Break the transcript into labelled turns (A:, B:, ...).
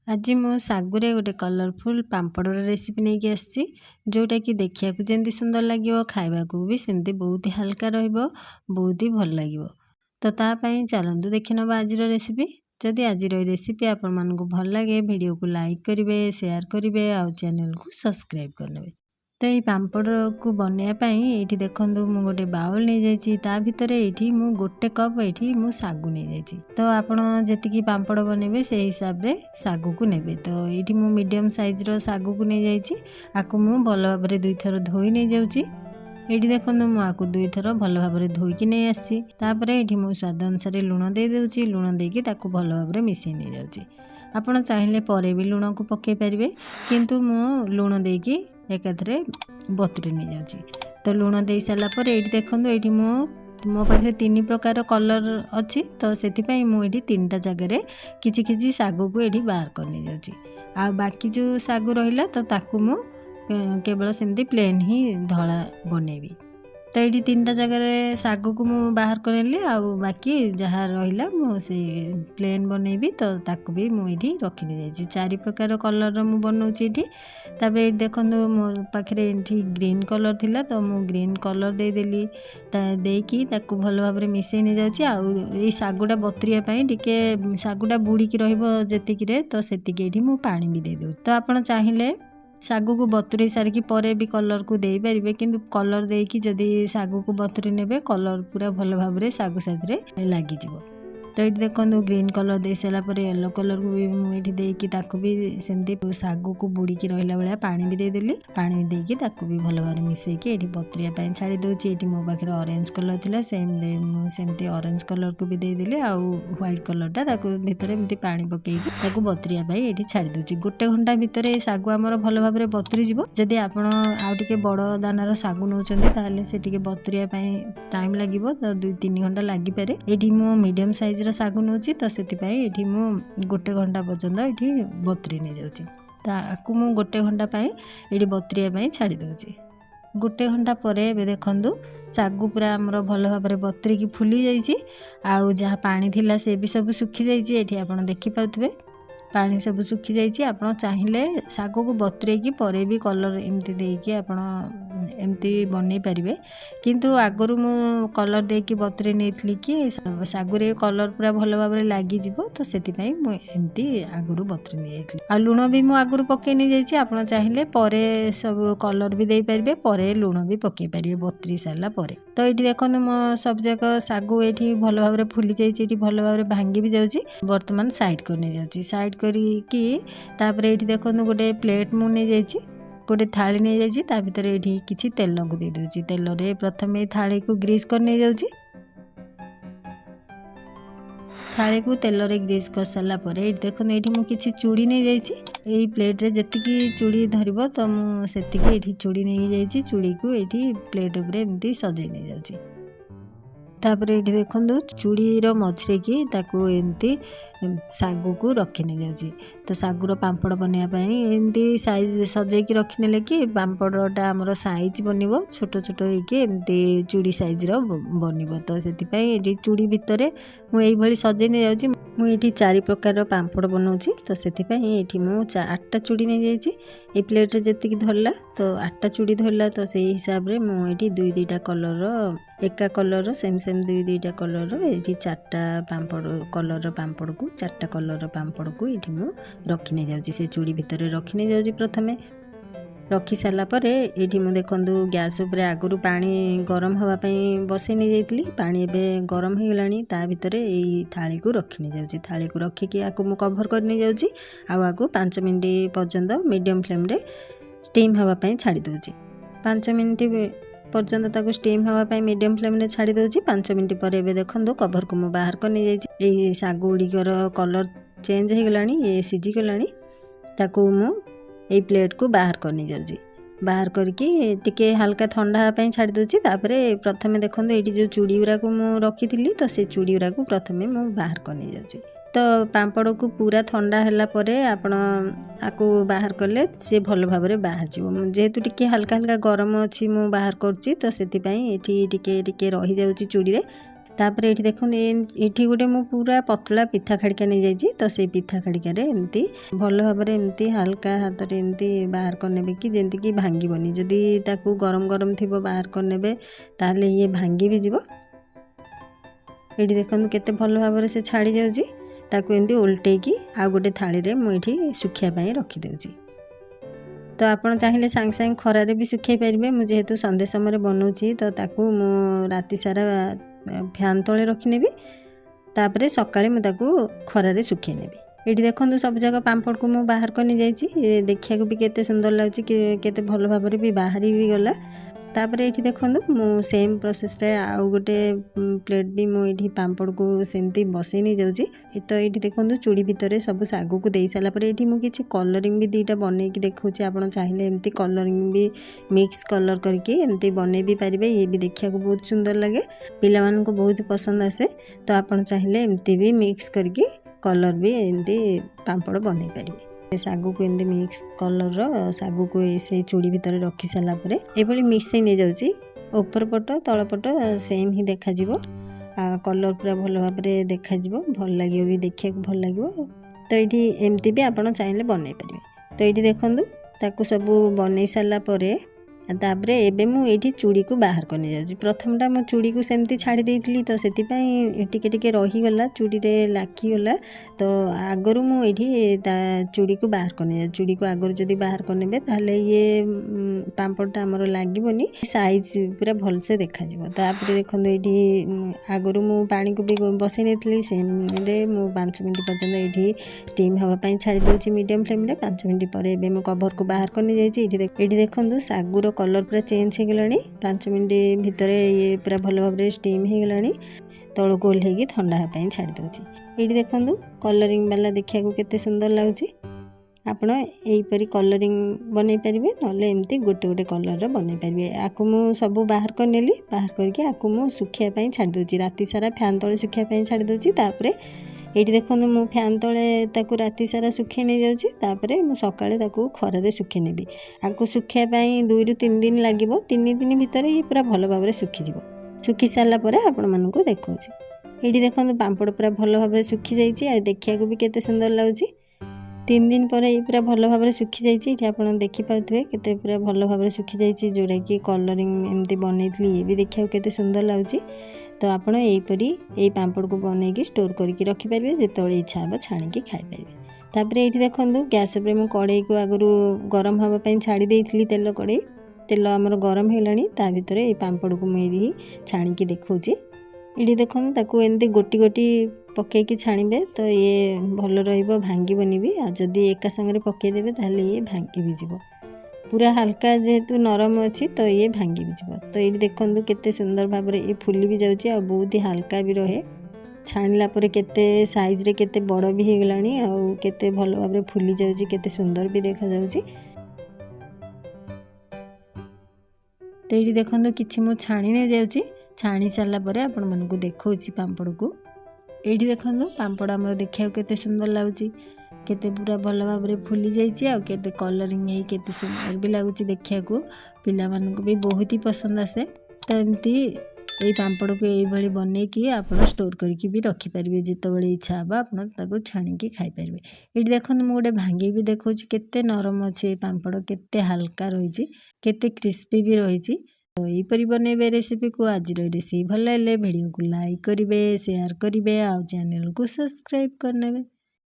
A: आज मो सागुरे गोटे कलरफुल पाम्पड़ रेसिपी नहीं कि आसी जोटा कि देखा जमी सुंदर लगे खावा भी सेमती बहुत ही हल्का बहुत ही भल लगे। तो तापाई चलतु देखि नवा आज रेसिपी। जदि आज रेसिपी आपण मानक भल लगे वीडियो को लाइक करेंगे, शेयर करेंगे, आउ चैनल को सब्सक्राइब करने। तो ये पाम्पड़ को बनवाई ये देखूँ मु गोटे बाउल नहीं जा भितर ये गोटे कप ये सागु नहीं जा। तो आपण जी पाम्पड़ बनइबे से हिसाब रे सागु को नेबे। तो ये मु मीडियम साइज रो सागु को नहीं जाकू मु भल भाव दुई थर धोई नहीं जाऊँगी। ये देखो मुझे दुई थर भल भाव धोईकी नहीं आसी। ये मुझे स्वाद अनुसार लुण दे दूँगी। लुण देकी भल भाव मिसई नहीं जाऊँगी। आपड़ चाहिए पर भी लुण को पकई पारे किंतु मु लुण देकी एकाथरे बतुरी नहीं जाऊँगी। तो लुण दे सारापर ये देखो ये मो पाखे 3 प्रकार कलर अच्छी। तो से मुझे 3टा जगह किछि किछि सागु को ये बाहर करनी जाऊँगी। आ बाकी जो सागु रहा तो ताकू मु केवल सेमती प्लेन ही धला बनैबी। तो ये 3टा जगह सागु को मु बाहर करली आ बाकी जहाँ रहा मुझे प्लेन बनैबी। तो ताकू भी मुझे रखी जाइए 4 प्रकार कलर मु बनाऊँगी ये। तापर ये देखो मो पाखे ग्रीन कलर थिला तो मु ग्रीन कलर देदेली देकी भल भाव मिसई नहीं जाऊँगी। आ सागुटा बतुरिया टिके सागुटा बुड़ीकी रही तो सेतिकी मु पानी भी दे दूँ। तो आपड़ चाहिए सागु को बतुरी सारिकी परे भी कलर को दे पारे किंतु कलर देकी जदि सागु को बतुरी नेबे कलर पूरा भल भाव सागु साथरे लगी। तो ये देखो ग्रीन कलर दे सारापर येलो कलर को भी मुझे देकी भी सेमती सागु को बुड़ीकी रहा भाया पानी भी देदेली। पानी देकी भी भल भाव मिसेकी ये बतुरिया छाड़ी दूसरी। ये मो पाखे ऑरेंज कलर थिला सेमती ऑरेंज कलर को भी देदेली। आ व्हाइट कलरटा भितर एमती पानी पकईकी बतुरिया ये छाड़ी दूसरी। गोटे घंटा भितर सागु आमर भल भाव बतुरी जीव। जदि आप आउटे बड़ दानार सागु नौकरी से बतुरिया टाइम लगे तो 2-3 घंटा लगिपे। ये मो मीडियम साइज सागु नौची तो से गोटे घंटा पर्यंत ये बतुरी नहीं जाऊँगी। ताकू मु गोटे घंटा ये बतुरिया छाड़ी दूसरी। गोटे घंटा पर देखु सागु पूरा आमर भल भाव बतुरी फुली जाइए। जहाँ पानी थिला से भी सब सुखी जाइए। ये आप देखिपे पानी सब सुखी जाइए। आप चाहिए सागु को बतुरेकी परे भी कलर एमती देकी एमती बनई पारे किंतु आगरू मु कलर देकी बतुरे नहीं कि सागुरे कलर पूरा भल भाव लगी। तो से एमती आगरू बतुरे नहीं जाइए। आ लुण भी मु आगरू पकई नहीं जाइए। आप चाहिए परे सब कलर भी दे पारे परे लुण भी पकई पारे बतुरी सारा पर। तो ये देखो मो सब जाक सागु ये भल भाव फुली जाइए। भल भाव भांगी भी जाऊँगी। बर्तमान साइड करने जाऊँगी। साइड करिकी ये देखो गोटे प्लेट मु नहीं जाइए। गोटे थाली नहीं जाइए। ता भीतर ये किसी तेल को दे दूँगी। तेल रे प्रथम थाली को ग्रीस कर नहीं जाऊँगी। थाली को तेल रे ग्रीस कर सारापर ये देखो ये मुझे चूड़ी नहीं जाइए। यही प्लेट रे जतिकी चूड़ी धरब तो मुझे ये चूड़ी नहीं जाइए। चूड़ी को ये प्लेट उपर एमती सजे नहीं जाऊँगी। तापर ये देखो चूड़ीर मझे कि एमती सागु को रखी नहीं जाऊँगी। तो सागुर पाम्पड़ बनवाई एमती साइज सजेकी रखिने कि पाम्पड़टा आमर साइज बन छोट छोट होमती चूड़ी साइज बन। तो से चूड़ी भितर मुझे सजे नहीं जाऊँगी। मुझे 4 प्रकार पाम्पड़ बनाऊँगी। तो से मु 8टा चूड़ी नहीं जाइए। ये प्लेट रे जी धरला तो 8टा चूड़ी धरला। तो से हिसाब से मुझे 2-2टा कलर एका कलर सेम 2-2टा कलर ये 4टा पाम्पड़ कलर पाम्पड़ को 4टा कलर पाम्पड़ को ये मु रखी नहीं जाऊँगी। से चूड़ी भितर रखी नहीं जाऊँगी। प्रथमे रखी सारापर ये मुझे देखो गैस उपर आगरू पानी गरम हाँवाई बसई नहीं जाइली। पानी एबे गरम हो गलानी। ता भितर ये थाली को रखी नहीं जाऊँगी। थाली को रखिकी आपको मु कभर कर नहीं जाऊँगी। आपको 5 मिनट पर्यंत मीडियम फ्लेम रे स्टीम हाँवाई छाड़ी दूँगी। 5 मिनट पर्यंत ताको स्टीम हाँवाई मीडियम फ्लेम रे छाड़ी दूँगी। 5 मिनट पर एबे देखो कभर को मु बाहर कर नहीं जाइए। सागु गुड़िकर कलर चेंज हो गलानी। ये सीझी गलानी। ताको मु ये प्लेट को बाहर करनी जाऊँगी। बाहर करके टिके हल्का ठंडा हाँवाई छाड़ी दूँगी। तापर प्रथमे देखो ये जो चूड़ी गुरा को मु रखी थी तो से चूड़ी गुरा को प्रथमे मु बाहर करनी जाऊँगी। तो पाम्पड़ को पूरा ठंडा है आपण आपको बाहर कले सी भल भाव बाहर जीव। जेहेतु टिके हल्का हल्का गरम अच्छी मु बाहर करुच्ची तो से टिके रही जाऊँगी चूड़ी रे। तापर ये देखो ये गोटे मु पूरा पतला पिठा खड़िका नहीं जाइए तो से पिठा खड़िकार एमती भल भाव एमती हल्का हाथ में एमती बाहर करने कि जमती कि भांगनी जदि ताकू गरम गरम थी बाहर करने ताहले ये भांगी भी जीव। ये देखो केते भल भाव से छाड़ी जाऊँगी ताकू एमती उल्टेकी आ गोटे थाली रे मुझे सुखापी रखिदे। तो आपन चाहिए सांग सांग खरारे भी सुखाई पारे। मुझे जेहेतु संडे समय बनाऊँगी तो ताकू मु राति सारा फैन तले रखिनेबी तापरे सकाळे मु ताकू खरारे सुखाई नेबी। ये देखो सब जगह पांपड़ को मु बाहर करनी जाइए देखा भी केते सुंदर लगुच केते भल भाव भी बाहरी भी गला। तापर ये देखो मु सेम प्रोसेस रे आउ गोटे प्लेट भी मुझे पांपड़ को सेमती बसई नहीं जाऊँगी। तो ये देखो चूड़ी भितर सब सागु को दे सारापर ये मुझे कलरिंग भी दुईटा बनई देखा आप चाहिए एमती कलरिंग भी मिक्स कलर करके एमती बनई भी पारे। ये भी देखा बहुत सुंदर लगे पिला मानन को बहुत पसंद आसे। तो आप चाहिए एमती भी मिक्स करके कलर भी एमती पांपड़ बनई पारे। सागु को एमती मिक्स कलर सागु को से चूड़ी भितर रखी सारापर ये मिसई नहीं जाऊँगी ऊपर पट तल पट सेम ही देखा कलर पूरा भल भाव देखा भल लगे भी देखा भल लगे। तो ये एमती भी आप चाहिए बनई पारे। तो ये देखूँ ताकू सब बनई सारापर तापर एबे मु एठी चूड़ी को बाहर करने जाऊँगी। प्रथमटा मु चूड़ी को सेमती छाड़ी देइथिली तो सेतिपाई टिके टिके रही गला चूड़ी रे लाखी गला। तो आगरु मु एठी चूड़ी को बाहर करने चूड़ी को आगरु जदी बाहर करने ताहले ये पांपड़टा हमर लागिबोनी साइज पूरा भल से देखा जिवो। तापर देखो एठी आगरु मु पानी को भी बसई नेथिली सेम रे मु 5 मिनिट पर्यंत एठी स्टीम हवा पई छाड़ी दोची मीडियम फ्लेम रे। 5 मिनिट पर एबे मु कवर को बाहर करने जाइछि। एठी देखो सागुर कलर पूरा चेंज हो गलानी 5 मिनिट भितर ये पूरा भल भाव स्टीम हो गलानी। तल को ओल्हेकी ठंडा हाँपाई छाड़ी दूची। ये देखूँ कलरिंग वाला देखा केते सुंदर लगुच। आपण यहीपरी कलरिंग बनई पारे ना एमती गोटे गोटे कलर बनई पारे। आपको मु सब बाहर कर नेली बाहर करके आपको मु सुखापी छाड़ी दूची राति सारा फैन तले सुखापी छाड़ी दूची। तापर ये देखो मु फैन तले ताकू राति सारा सुखे नहीं जाऊँगी तापर मु सकाळे ताकू खरारे सुखे नेबी। आपको सुखापी 2 ରୁ 3 दिन लगे 3 दिन भितर ये पूरा भल भाव सुखीज। सुखी सारा पर आपण मानू देखा ये देखो पांपड़ पूरा भल भाव सुखी जाइए देखा भी केते सुंदर लगुच। 3 दिन पर ये पूरा भल भाव सुखी जाइए आप देखिपे केते पूरा भल भाव सुखी जाइए जोड़ा कि कलरिंग एमती बनई ये भी देखा केते सुंदर लगुच। तो आप यही पांपड़ को बनईकी स्टोर करके रखिपारे जिते इच्छा हे छाणिकी खाईपारे। तापर ये देखो गैस पर मुझे कड़ई को आगु गरम हाँपाई छाड़ी देइथिली तेल कड़ई तेल आमर गरम होलानी ता भितर ये पांपड़ को मुझे छाणिकी देखौची। ये देखो ताकू एमती गोटी गोटी पकईकी छाणीबे तो ये भल रहिबो भांगीबनी भी। आ जदि एका संगे पकईदेबे ताहले ये भांगी भी जीवो पूरा हल्का जेहेतु नरम अच्छी तो ये भांगी भी जीव। तो ये देखो केते सुंदर भाव ये फुली भी जाउची आ बहुत ही हल्का भी रहे। छाणिला परे केते साइज रे केते बड़ भी हो गलानी आ केते भल भाव फुली जाउची केते सुंदर भी देखा जाउची। तो ये देखो किछि मु छाणी नहीं जाउची छाणी सारा पर आपण मानकु देखौची पांपड़ को। ये देखो पांपड़ आमर देखा केते सुंदर लगुच केते पूरा भल भाव फुली जाइए आ केते कलरिंग है केते सुंदर भी लगुच देखा पिला मानकु भी बहुत ही पसंद आसे। तो एमती ये पांपड़ को ये बनईकी आप स्टोर करके भी रखिपारे जिते इच्छा हे आप छाणिकी खाईपारे। ये देखो मुझे गोटे भांगी भी देखा केते नरम अच्छे पांपड़ केते हल्का रही केते क्रिस्पी भी रही। तो यहीपरि बनइबे रेसिपी को आज रेसिपी भल लगे वीडियो को लाइक करेंगे शेयर करेंगे और चैनल को सब्सक्राइब करने।